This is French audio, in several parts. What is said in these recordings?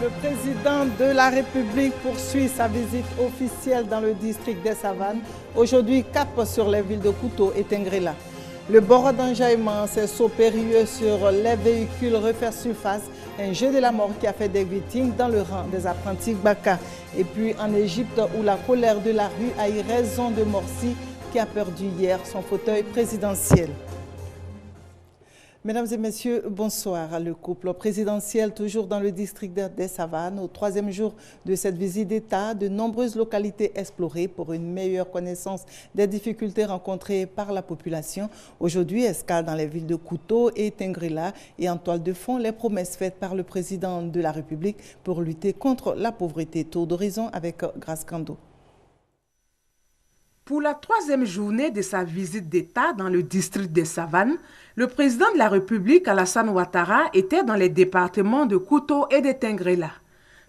Le président de la République poursuit sa visite officielle dans le district des Savanes. Aujourd'hui, cap sur les villes de Kouto et Tengrela. Le bord d'enjaillement, ces sauts périlleux sur les véhicules refaire surface. Un jeu de la mort qui a fait des victimes dans le rang des apprentis Baka. Et puis en Égypte, où la colère de la rue a eu raison de Morsi, qui a perdu hier son fauteuil présidentiel. Mesdames et messieurs, bonsoir. Le couple présidentiel, toujours dans le district des Savanes, au troisième jour de cette visite d'État, de nombreuses localités explorées pour une meilleure connaissance des difficultés rencontrées par la population. Aujourd'hui, escale dans les villes de Kouto et Tengrela et en toile de fond, les promesses faites par le président de la République pour lutter contre la pauvreté. Tour d'horizon avec Grace Kando. Pour la troisième journée de sa visite d'État dans le district des Savanes, le président de la République, Alassane Ouattara, était dans les départements de Kouto et de Tengrela.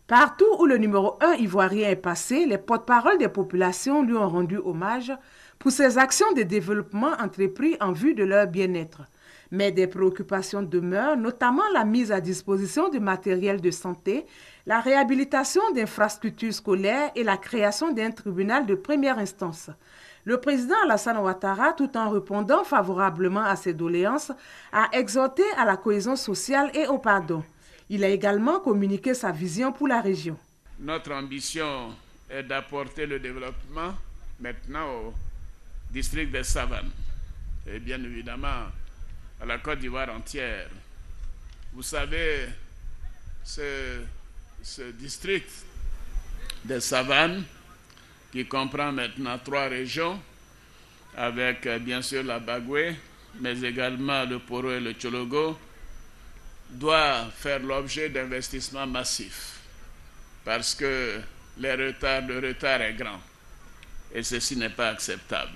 Partout où le numéro 1 ivoirien est passé, les porte-paroles des populations lui ont rendu hommage pour ses actions de développement entreprises en vue de leur bien-être. Mais des préoccupations demeurent, notamment la mise à disposition de matériel de santé, la réhabilitation d'infrastructures scolaires et la création d'un tribunal de première instance. Le président Alassane Ouattara, tout en répondant favorablement à ces doléances, a exhorté à la cohésion sociale et au pardon. Il a également communiqué sa vision pour la région. Notre ambition est d'apporter le développement maintenant au district des Savanes et bien évidemment à la Côte d'Ivoire entière. Vous savez, ce district des Savanes, qui comprend maintenant 3 régions, avec bien sûr la Bagoué, mais également le Poro et le Tchologo, doit faire l'objet d'investissements massifs, parce que le retard est grand, et ceci n'est pas acceptable.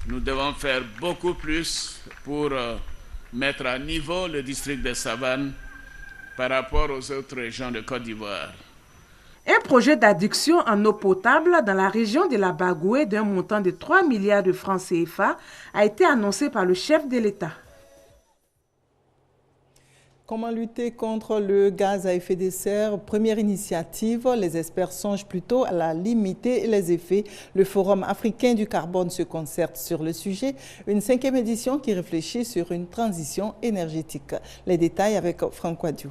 Nous devons faire beaucoup plus pour mettre à niveau le district des Savanes par rapport aux autres régions de Côte d'Ivoire. Un projet d'adduction en eau potable dans la région de la Bagoué d'un montant de 3 milliards de francs CFA a été annoncé par le chef de l'État. Comment lutter contre le gaz à effet de serre? Première initiative, les experts songent plutôt à la limiter les effets. Le Forum africain du carbone se concerte sur le sujet. Une 5e édition qui réfléchit sur une transition énergétique. Les détails avec Franck Wadiou.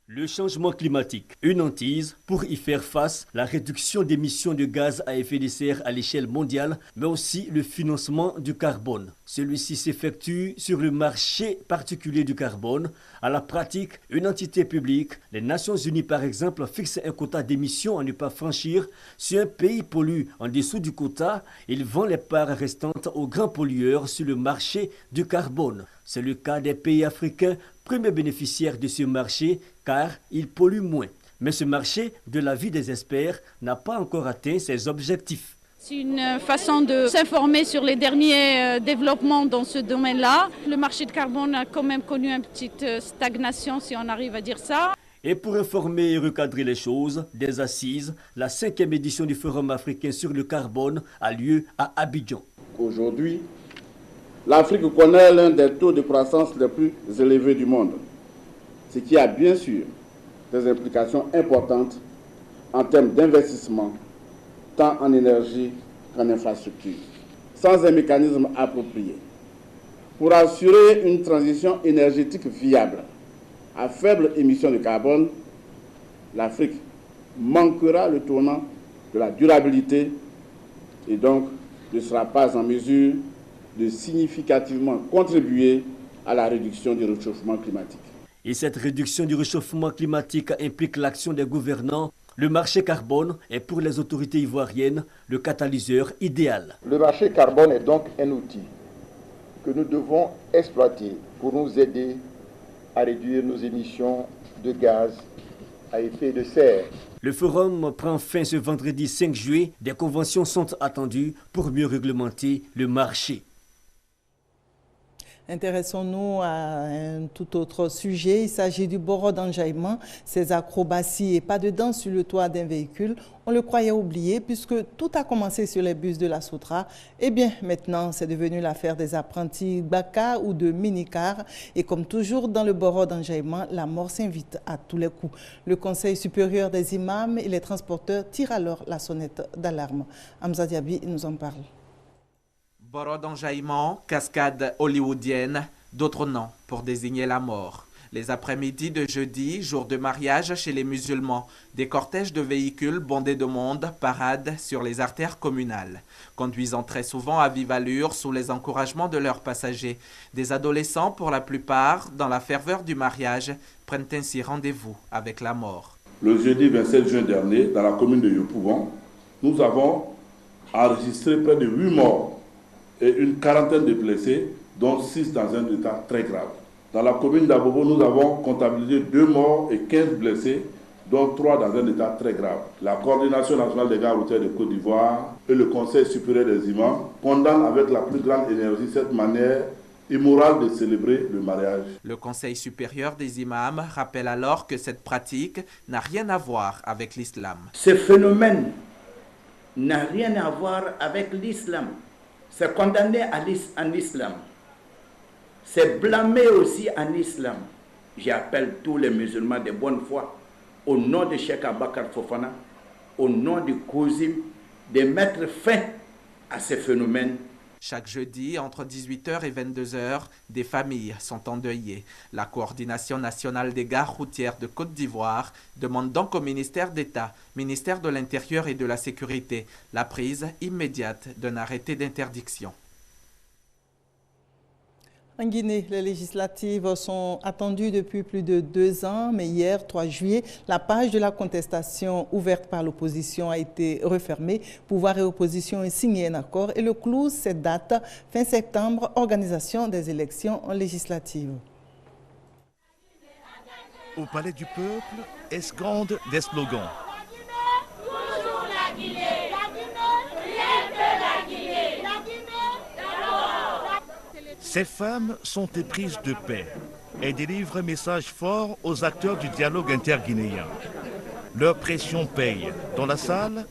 Le changement climatique, une hantise pour y faire face, la réduction d'émissions de gaz à effet de serre à l'échelle mondiale, mais aussi le financement du carbone. Celui-ci s'effectue sur le marché particulier du carbone. À la pratique, une entité publique, les Nations Unies par exemple, fixe un quota d'émissions à ne pas franchir. Si un pays pollue en dessous du quota, il vend les parts restantes aux grands pollueurs sur le marché du carbone. C'est le cas des pays africains, premiers bénéficiaires de ce marché, car ils polluent moins. Mais ce marché, de l'avis des experts, n'a pas encore atteint ses objectifs. C'est une façon de s'informer sur les derniers développements dans ce domaine-là. Le marché de carbone a quand même connu une petite stagnation, si on arrive à dire ça. Et pour informer et recadrer les choses, des assises, la 5e édition du Forum africain sur le carbone a lieu à Abidjan. Aujourd'hui, l'Afrique connaît l'un des taux de croissance les plus élevés du monde, ce qui a bien sûr des implications importantes en termes d'investissement, tant en énergie qu'en infrastructure. Sans un mécanisme approprié pour assurer une transition énergétique viable à faible émission de carbone, l'Afrique manquera le tournant de la durabilité et donc ne sera pas en mesure de significativement contribuer à la réduction du réchauffement climatique. Et cette réduction du réchauffement climatique implique l'action des gouvernants. Le marché carbone est pour les autorités ivoiriennes le catalyseur idéal. Le marché carbone est donc un outil que nous devons exploiter pour nous aider à réduire nos émissions de gaz à effet de serre. Le forum prend fin ce vendredi 5 juillet. Des conventions sont attendues pour mieux réglementer le marché. Intéressons-nous à un tout autre sujet. Il s'agit du boro d'enjaillement. Ces acrobaties et pas de danse sur le toit d'un véhicule, on le croyait oublié puisque tout a commencé sur les bus de la Soutra. Eh bien, maintenant, c'est devenu l'affaire des apprentis baka ou de minicar. Et comme toujours dans le boro d'enjaillement, la mort s'invite à tous les coups. Le Conseil supérieur des imams et les transporteurs tirent alors la sonnette d'alarme. Hamza Diaby nous en parle. Boro d'enjaillement, cascade hollywoodienne, d'autres noms pour désigner la mort. Les après-midi de jeudi, jour de mariage chez les musulmans, des cortèges de véhicules bondés de monde paradent sur les artères communales, conduisant très souvent à vive allure sous les encouragements de leurs passagers. Des adolescents, pour la plupart, dans la ferveur du mariage, prennent ainsi rendez-vous avec la mort. Le jeudi 27 juin dernier, dans la commune de Yopougon, nous avons enregistré près de 8 morts et une quarantaine de blessés, dont 6 dans un état très grave. Dans la commune d'Abobo, nous avons comptabilisé 2 morts et 15 blessés, dont 3 dans un état très grave. La Coordination nationale des gares routières de Côte d'Ivoire et le Conseil supérieur des imams condamnent avec la plus grande énergie cette manière immorale de célébrer le mariage. Le Conseil supérieur des imams rappelle alors que cette pratique n'a rien à voir avec l'islam. Ce phénomène n'a rien à voir avec l'islam. C'est condamné en islam. C'est blâmé aussi en islam. J'appelle tous les musulmans de bonne foi, au nom de Cheikh Abakar Fofana, au nom du Kozim, de mettre fin à ces phénomènes. Chaque jeudi, entre 18h et 22h, des familles sont endeuillées. La Coordination nationale des gares routières de Côte d'Ivoire demande donc au ministère d'État, ministère de l'Intérieur et de la Sécurité, la prise immédiate d'un arrêté d'interdiction. En Guinée, les législatives sont attendues depuis plus de 2 ans, mais hier, 3 juillet, la page de la contestation ouverte par l'opposition a été refermée. Pouvoir et opposition ont signé un accord et le clou, cette date, fin septembre, organisation des élections législatives. Au Palais du Peuple, escandent des slogans. Ces femmes sont éprises de paix et délivrent un message fort aux acteurs du dialogue interguinéen. Leur pression paye. Dans la salle,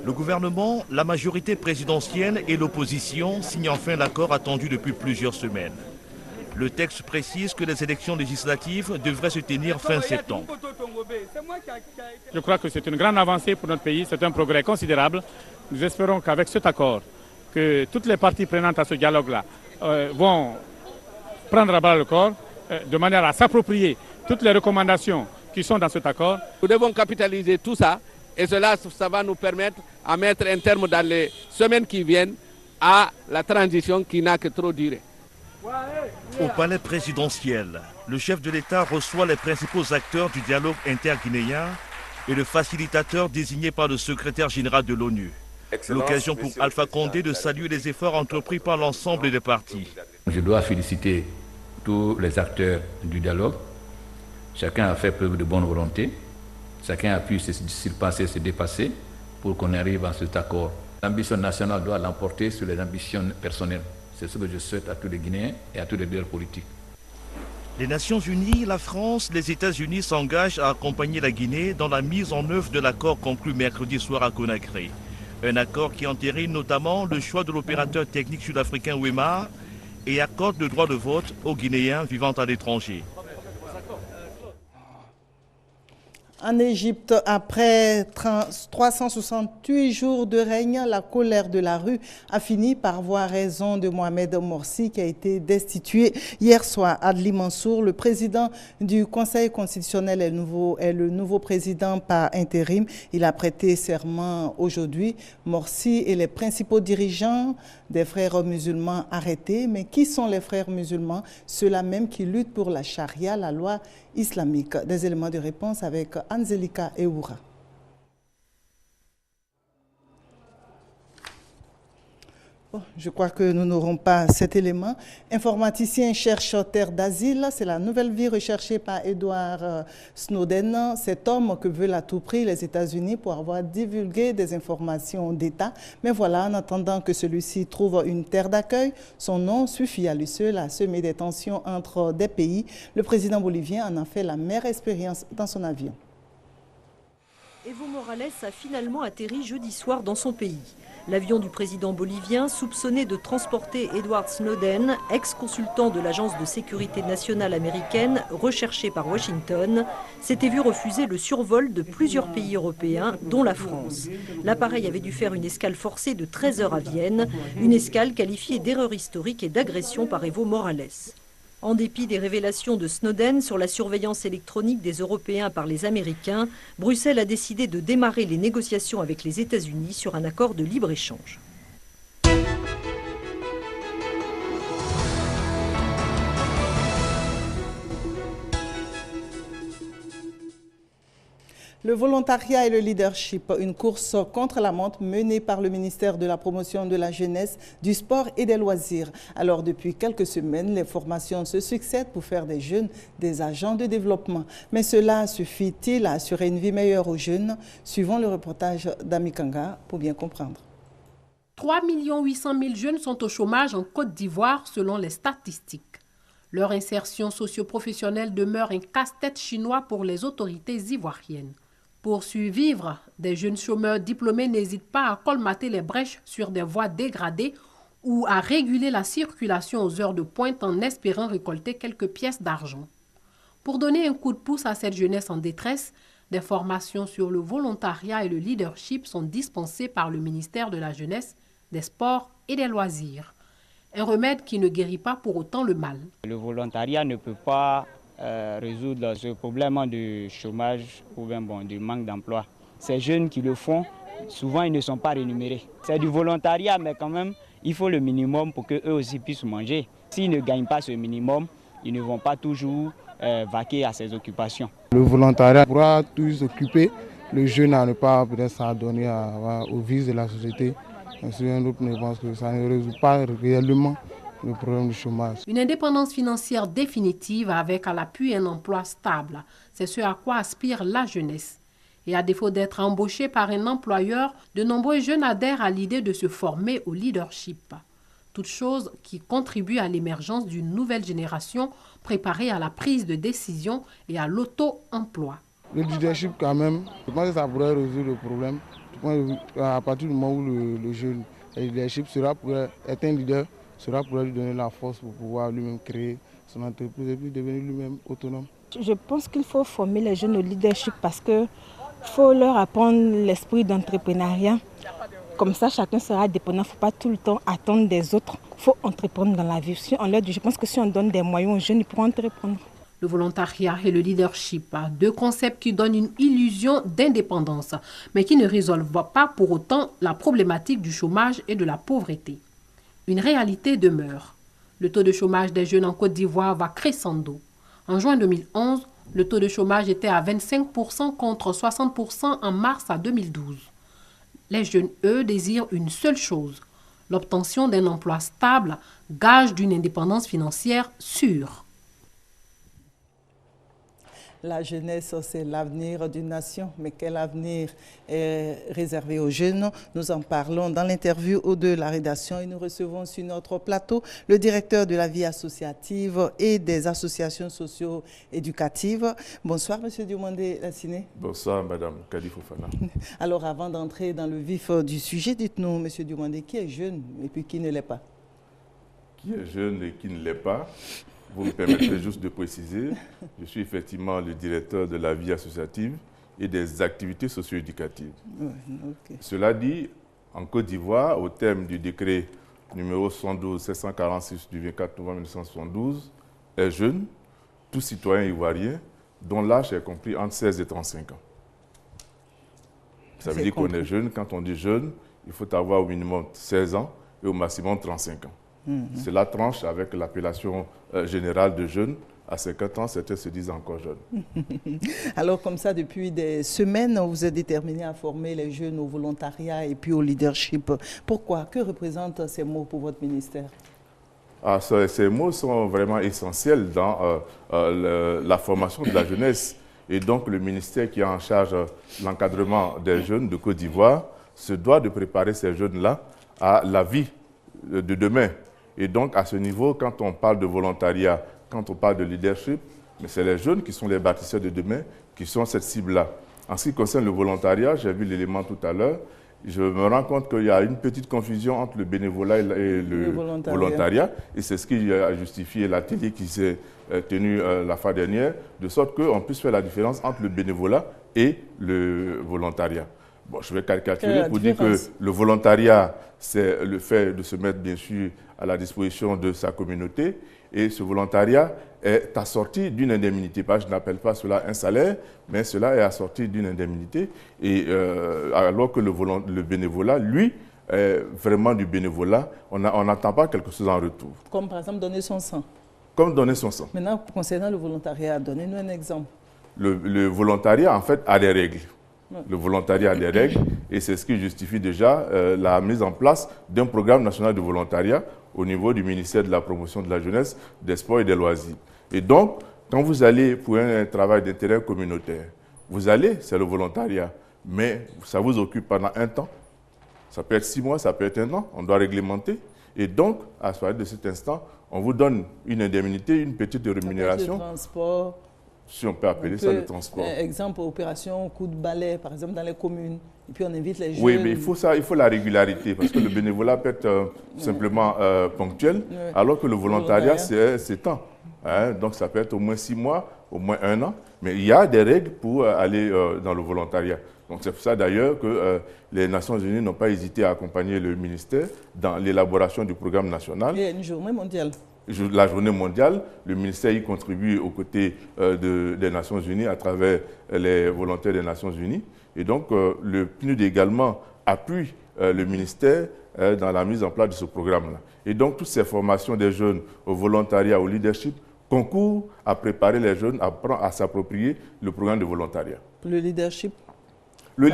le gouvernement, la majorité présidentielle et l'opposition signent enfin l'accord attendu depuis plusieurs semaines. Le texte précise que les élections législatives devraient se tenir fin septembre. Je crois que c'est une grande avancée pour notre pays, c'est un progrès considérable. Nous espérons qu'avec cet accord, que toutes les parties prenantes à ce dialogue-là vont prendre à bras le corps de manière à s'approprier toutes les recommandations qui sont dans cet accord. Nous devons capitaliser tout ça et cela, ça va nous permettre à mettre un terme dans les semaines qui viennent à la transition qui n'a que trop duré. Au palais présidentiel, le chef de l'État reçoit les principaux acteurs du dialogue interguinéen et le facilitateur désigné par le secrétaire général de l'ONU. L'occasion pour Alpha Condé de saluer les efforts entrepris par l'ensemble des partis. Je dois féliciter tous les acteurs du dialogue. Chacun a fait preuve de bonne volonté. Chacun a pu se surpasser, se dépasser pour qu'on arrive à cet accord. L'ambition nationale doit l'emporter sur les ambitions personnelles. C'est ce que je souhaite à tous les Guinéens et à tous les leaders politiques. Les Nations Unies, la France, les États-Unis s'engagent à accompagner la Guinée dans la mise en œuvre de l'accord conclu mercredi soir à Conakry. Un accord qui entérine notamment le choix de l'opérateur technique sud-africain Wema et accorde le droit de vote aux Guinéens vivant à l'étranger. En Égypte, après 368 jours de règne, la colère de la rue a fini par voir raison de Mohamed Morsi qui a été destitué hier soir. Adli Mansour, le président du Conseil constitutionnel, est le nouveau président par intérim. Il a prêté serment aujourd'hui. Morsi et les principaux dirigeants des frères musulmans arrêtés. Mais qui sont les frères musulmans? Ceux-là même qui luttent pour la charia, la loi islamique. Des éléments de réponse avec Anzelika Eoura. Je crois que nous n'aurons pas cet élément. Informaticien cherche terre d'asile. C'est la nouvelle vie recherchée par Edward Snowden, cet homme que veulent à tout prix les États-Unis pour avoir divulgué des informations d'État. Mais voilà, en attendant que celui-ci trouve une terre d'accueil, son nom suffit à lui seul à semer des tensions entre des pays. Le président bolivien en a fait la meilleure expérience dans son avion. Evo Morales a finalement atterri jeudi soir dans son pays. L'avion du président bolivien, soupçonné de transporter Edward Snowden, ex-consultant de l'Agence de sécurité nationale américaine, recherché par Washington, s'était vu refuser le survol de plusieurs pays européens, dont la France. L'appareil avait dû faire une escale forcée de 13 heures à Vienne, une escale qualifiée d'erreur historique et d'agression par Evo Morales. En dépit des révélations de Snowden sur la surveillance électronique des Européens par les Américains, Bruxelles a décidé de démarrer les négociations avec les États-Unis sur un accord de libre-échange. Le volontariat et le leadership, une course contre la montre menée par le ministère de la Promotion de la Jeunesse, du Sport et des Loisirs. Alors, depuis quelques semaines, les formations se succèdent pour faire des jeunes des agents de développement. Mais cela suffit-il à assurer une vie meilleure aux jeunes? Suivons le reportage d'Ami Kanga pour bien comprendre. 3 800 000 jeunes sont au chômage en Côte d'Ivoire selon les statistiques. Leur insertion socio-professionnelle demeure un casse-tête chinois pour les autorités ivoiriennes. Pour survivre, des jeunes chômeurs diplômés n'hésitent pas à colmater les brèches sur des voies dégradées ou à réguler la circulation aux heures de pointe en espérant récolter quelques pièces d'argent. Pour donner un coup de pouce à cette jeunesse en détresse, des formations sur le volontariat et le leadership sont dispensées par le ministère de la Jeunesse, des Sports et des Loisirs. Un remède qui ne guérit pas pour autant le mal. Le volontariat ne peut pas résoudre ce problème du chômage ou bien du manque d'emploi. Ces jeunes qui le font, souvent ils ne sont pas rémunérés. C'est du volontariat, mais quand même, il faut le minimum pour qu'eux aussi puissent manger. S'ils ne gagnent pas ce minimum, ils ne vont pas toujours vaquer à ces occupations. Le volontariat pourra toujours s'occuper, le jeune à ne pas peut-être s'adonner aux vices de la société. Un autre ne pense que ça ne résout pas réellement le problème du chômage. Une indépendance financière définitive avec à l'appui un emploi stable, c'est ce à quoi aspire la jeunesse. Et à défaut d'être embauché par un employeur, de nombreux jeunes adhèrent à l'idée de se former au leadership. Toute chose qui contribue à l'émergence d'une nouvelle génération préparée à la prise de décision et à l'auto-emploi. Le leadership quand même, je pense que ça pourrait résoudre le problème. À partir du moment où le jeune leadership sera pour être un leader, sera pour lui donner la force pour pouvoir lui-même créer son entreprise et puis devenir lui-même autonome. Je pense qu'il faut former les jeunes au leadership parce qu'il faut leur apprendre l'esprit d'entrepreneuriat. Comme ça, chacun sera indépendant. Il ne faut pas tout le temps attendre des autres. Il faut entreprendre dans la vie. Je pense que si on donne des moyens aux jeunes, ils pourront entreprendre. Le volontariat et le leadership, deux concepts qui donnent une illusion d'indépendance, mais qui ne résolvent pas pour autant la problématique du chômage et de la pauvreté. Une réalité demeure. Le taux de chômage des jeunes en Côte d'Ivoire va crescendo. En juin 2011, le taux de chômage était à 25% contre 60% en mars à 2012. Les jeunes, eux, désirent une seule chose, l'obtention d'un emploi stable, gage d'une indépendance financière sûre. La jeunesse, c'est l'avenir d'une nation. Mais quel avenir est réservé aux jeunes? Nous en parlons dans l'interview de la rédaction et nous recevons sur notre plateau le directeur de la vie associative et des associations socio-éducatives. Bonsoir, M. Diomandé Lassiné. Bonsoir, Mme Kadi Fofana. Alors, avant d'entrer dans le vif du sujet, dites-nous, M. Diomandé, qui est jeune et puis qui ne l'est pas? Qui est jeune et qui ne l'est pas? Vous me permettrez juste de préciser, je suis effectivement le directeur de la vie associative et des activités socio-éducatives. Okay. Cela dit, en Côte d'Ivoire, au terme du décret numéro 112-746 du 24 novembre 1972, est jeune, tout citoyen ivoirien, dont l'âge est compris entre 16 et 35 ans. Ça veut dire qu'on est jeune. Quand on dit jeune, il faut avoir au minimum 16 ans et au maximum 35 ans. Cela tranche avec l'appellation générale de jeunes À 50 ans, certains se disent encore jeunes. Alors comme ça, depuis des semaines, vous êtes déterminé à former les jeunes au volontariat et puis au leadership. Pourquoi? Que représentent ces mots pour votre ministère? Ces mots sont vraiment essentiels dans la formation de la jeunesse. Et donc le ministère qui est en charge de l'encadrement des jeunes de Côte d'Ivoire se doit de préparer ces jeunes-là à la vie de demain. Et donc à ce niveau, quand on parle de volontariat, quand on parle de leadership, c'est les jeunes qui sont les bâtisseurs de demain, qui sont cette cible-là. En ce qui concerne le volontariat, j'ai vu l'élément tout à l'heure, je me rends compte qu'il y a une petite confusion entre le bénévolat et le volontariat. Et c'est ce qui a justifié l'atelier qui s'est tenu la fois dernière, de sorte qu'on puisse faire la différence entre le bénévolat et le volontariat. Bon, je vais caricaturer pour dire que le volontariat, c'est le fait de se mettre bien sûr à la disposition de sa communauté. Et ce volontariat est assorti d'une indemnité. Je n'appelle pas cela un salaire, mais cela est assorti d'une indemnité. Et alors que le bénévolat, lui, est vraiment du bénévolat, on n'attend pas quelque chose en retour. Comme par exemple donner son sang. Comme donner son sang. Maintenant, concernant le volontariat, donnez-nous un exemple. Le volontariat, en fait, a des règles. Le volontariat a des règles et c'est ce qui justifie déjà la mise en place d'un programme national de volontariat au niveau du ministère de la promotion de la jeunesse, des sports et des loisirs. Et donc, quand vous allez pour un travail d'intérêt communautaire, vous allez, c'est le volontariat, mais ça vous occupe pendant un temps. Ça peut être 6 mois, ça peut être 1 an, on doit réglementer. Et donc, à partir de cet instant, on vous donne une indemnité, une petite rémunération. Le transport. Si on peut appeler ça le transport. Exemple, opération coup de balai, par exemple, dans les communes. Et puis on invite les jeunes. Oui, mais il faut la régularité, parce que le bénévolat peut être simplement ponctuel, alors que le volontariat, c'est temps. Hein, donc ça peut être au moins 6 mois, au moins 1 an. Mais il y a des règles pour aller dans le volontariat. Donc c'est pour ça d'ailleurs que les Nations Unies n'ont pas hésité à accompagner le ministère dans l'élaboration du programme national. Et une journée mondiale. La journée mondiale, le ministère y contribue aux côtés des Nations Unies à travers les volontaires des Nations Unies. Et donc, le PNUD également appuie le ministère dans la mise en place de ce programme-là. Et donc, toutes ces formations des jeunes au volontariat, au leadership, concourent à préparer les jeunes à s'approprier le programme de volontariat. Le leadership? Le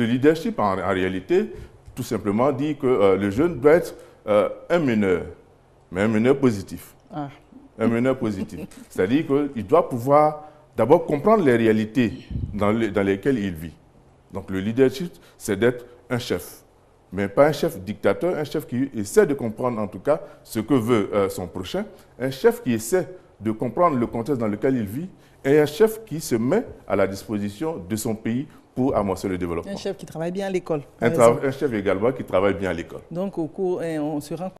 leadership, en réalité, tout simplement dit que le jeune doit être un meneur. Mais un meneur positif. Un meneur positif. C'est-à-dire qu'il doit pouvoir d'abord comprendre les réalités dans lesquelles il vit. Donc le leadership, c'est d'être un chef. Mais pas un chef dictateur, un chef qui essaie de comprendre en tout cas ce que veut son prochain. Un chef qui essaie de comprendre le contexte dans lequel il vit. Et un chef qui se met à la disposition de son pays pour amorcer le développement. Un chef qui travaille bien à l'école. Un chef également qui travaille bien à l'école. Donc au cours, on se rend